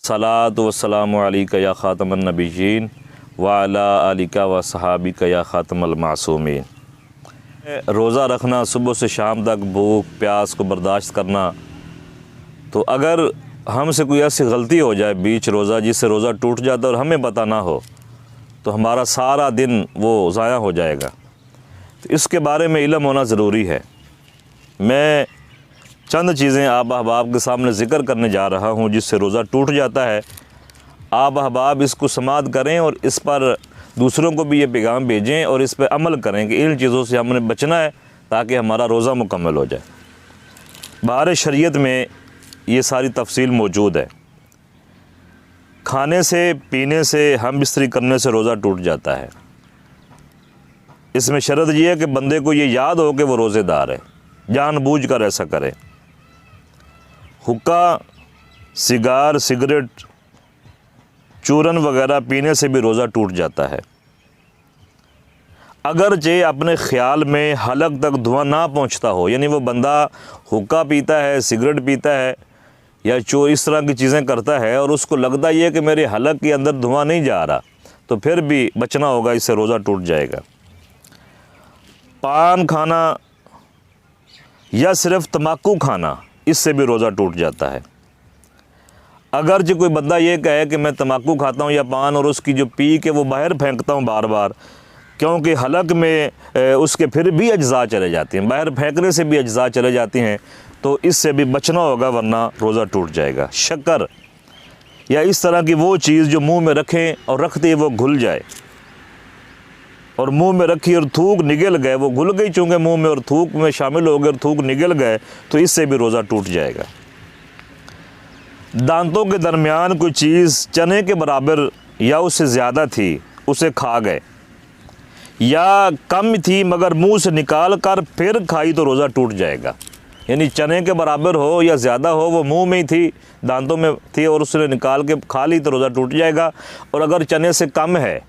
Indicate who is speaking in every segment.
Speaker 1: सलात वस्सलामु अलैका या ख़ातमन नबिय्यीन व अला आलिका व सहाबिका या ख़ातमल मासूमीन। रोज़ा रखना, सुबह से शाम तक भूख प्यास को बर्दाश्त करना, तो अगर हमसे कोई ऐसी गलती हो जाए बीच रोज़ा जिससे रोज़ा टूट जाता है और हमें पता ना हो, तो हमारा सारा दिन वो ज़ाया हो जाएगा। तो इसके बारे में इल्म होना ज़रूरी है। मैं चंद चीज़ें आप अहबाब के सामने ज़िक्र करने जा रहा हूँ जिससे रोज़ा टूट जाता है। आप अहबाब इसको समाअत करें और इस पर दूसरों को भी ये पैगाम भेजें और इस पर अमल करें कि इन चीज़ों से हमने बचना है ताकि हमारा रोज़ा मुकम्मल हो जाए। बाहर शरीयत में ये सारी तफसील मौजूद है। खाने से, पीने से, हम बिस्तरी करने से रोज़ा टूट जाता है। इसमें शर्त यह है कि बंदे को ये याद हो कि वो रोज़ेदार है, जानबूझकर ऐसा करे। हुक्का, सिगार, सिगरेट, चूरन वगैरह पीने से भी रोज़ा टूट जाता है। अगरचे अपने ख़्याल में हलक तक धुआं ना पहुंचता हो, यानी वो बंदा हुक्का पीता है, सिगरेट पीता है या इस तरह की चीज़ें करता है और उसको लगता ही है कि मेरे हलक के अंदर धुआं नहीं जा रहा, तो फिर भी बचना होगा, इससे रोज़ा टूट जाएगा। पान खाना या सिर्फ तम्बाकू खाना, इससे भी रोज़ा टूट जाता है। अगर जो कोई बंदा ये कहे कि मैं तम्बाकू खाता हूँ या पान और उसकी जो पी के वो बाहर फेंकता हूँ बार बार, क्योंकि हलक में उसके फिर भी अज्जा चले जाते हैं, बाहर फेंकने से भी अज्जा चले जाती हैं, तो इससे भी बचना होगा वरना रोज़ा टूट जाएगा। शक्कर या इस तरह की वो चीज़ जो मुंह में रखें और रखते ही वो घुल जाए, और मुंह में रखी और थूक निगल गए, वो घुल गई चूँकि मुंह में और थूक में शामिल हो गए और थूक निगल गए, तो इससे भी रोज़ा टूट जाएगा। दांतों के दरमियान कोई चीज़ चने के बराबर या उससे ज़्यादा थी, उसे खा गए, या कम थी मगर मुंह से निकाल कर फिर खाई, तो रोज़ा टूट जाएगा। यानी चने के बराबर हो या ज़्यादा हो, वो मुंह में ही थी, दांतों में थी और उसने निकाल के खा ली, तो रोज़ा टूट जाएगा। और अगर चने से कम है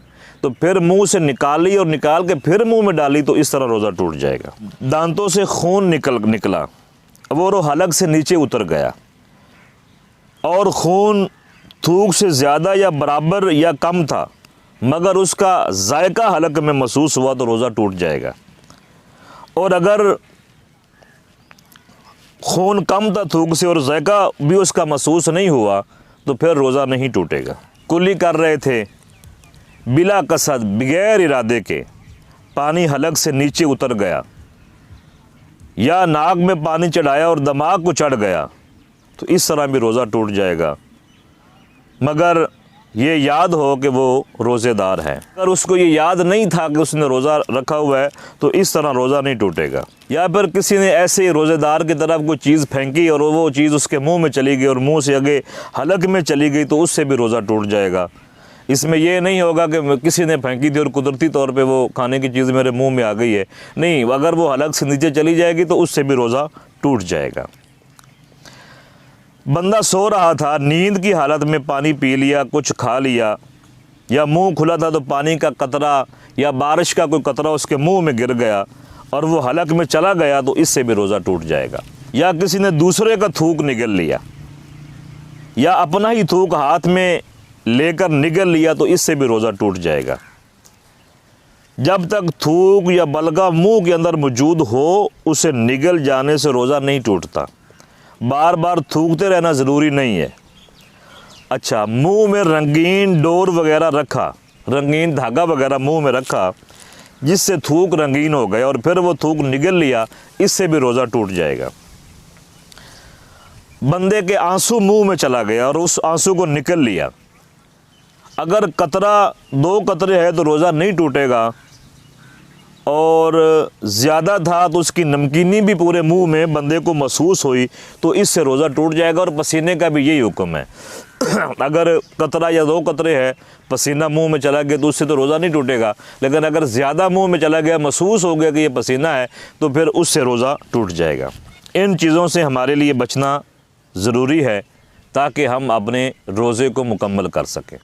Speaker 1: तो फिर मुंह से निकाली और निकाल के फिर मुंह में डाली, तो इस तरह रोज़ा टूट जाएगा। दांतों से खून निकला, वो हलक से नीचे उतर गया और खून थूक से ज़्यादा या बराबर या कम था मगर उसका जायका हलक में महसूस हुआ, तो रोज़ा टूट जाएगा। और अगर खून कम था थूक से और जायका भी उसका महसूस नहीं हुआ, तो फिर रोज़ा नहीं टूटेगा। कुली कर रहे थे बिला कसद, बगैर इरादे के, पानी हलक से नीचे उतर गया, या नाक में पानी चढ़ाया और दिमाग को चढ़ गया, तो इस तरह भी रोज़ा टूट जाएगा, मगर ये याद हो कि वो रोज़ेदार है। अगर उसको ये याद नहीं था कि उसने रोज़ा रखा हुआ है, तो इस तरह रोज़ा नहीं टूटेगा। या फिर किसी ने ऐसे रोज़ेदार की तरफ कोई चीज़ फेंकी और वो चीज़ उसके मुंह में चली गई और मुंह से आगे हलक में चली गई, तो उससे भी रोज़ा टूट जाएगा। इसमें यह नहीं होगा कि किसी ने फेंकी थी और कुदरती तौर पे वो खाने की चीज़ मेरे मुंह में आ गई है, नहीं, अगर वो हलक से नीचे चली जाएगी तो उससे भी रोज़ा टूट जाएगा। बंदा सो रहा था, नींद की हालत में पानी पी लिया, कुछ खा लिया, या मुंह खुला था तो पानी का कतरा या बारिश का कोई कतरा उसके मुंह में गिर गया और वो हलक में चला गया, तो इससे भी रोज़ा टूट जाएगा। या किसी ने दूसरे का थूक निगल लिया या अपना ही थूक हाथ में लेकर निगल लिया, तो इससे भी रोज़ा टूट जाएगा। जब तक थूक या बलगा मुंह के अंदर मौजूद हो, उसे निगल जाने से रोज़ा नहीं टूटता। बार बार थूकते रहना ज़रूरी नहीं है। अच्छा, मुंह में रंगीन डोर वगैरह रखा, रंगीन धागा वगैरह मुंह में रखा जिससे थूक रंगीन हो गए और फिर वो थूक निगल लिया, इससे भी रोज़ा टूट जाएगा। बंदे के आंसू मुंह में चला गया और उस आंसू को निकल लिया, अगर कतरा 2 कतरे है तो रोज़ा नहीं टूटेगा, और ज़्यादा था तो उसकी नमकीनी भी पूरे मुंह में बंदे को महसूस हुई, तो इससे रोज़ा टूट जाएगा। और पसीने का भी यही हुक्म है अगर कतरा या 2 कतरे है, पसीना मुंह में चला गया, तो उससे तो रोज़ा नहीं टूटेगा, लेकिन अगर ज़्यादा मुंह में चला गया, महसूस हो गया कि ये पसीना है, तो फिर उससे रोज़ा टूट जाएगा। इन चीज़ों से हमारे लिए बचना ज़रूरी है ताकि हम अपने रोज़े को मुकम्मल कर सकें।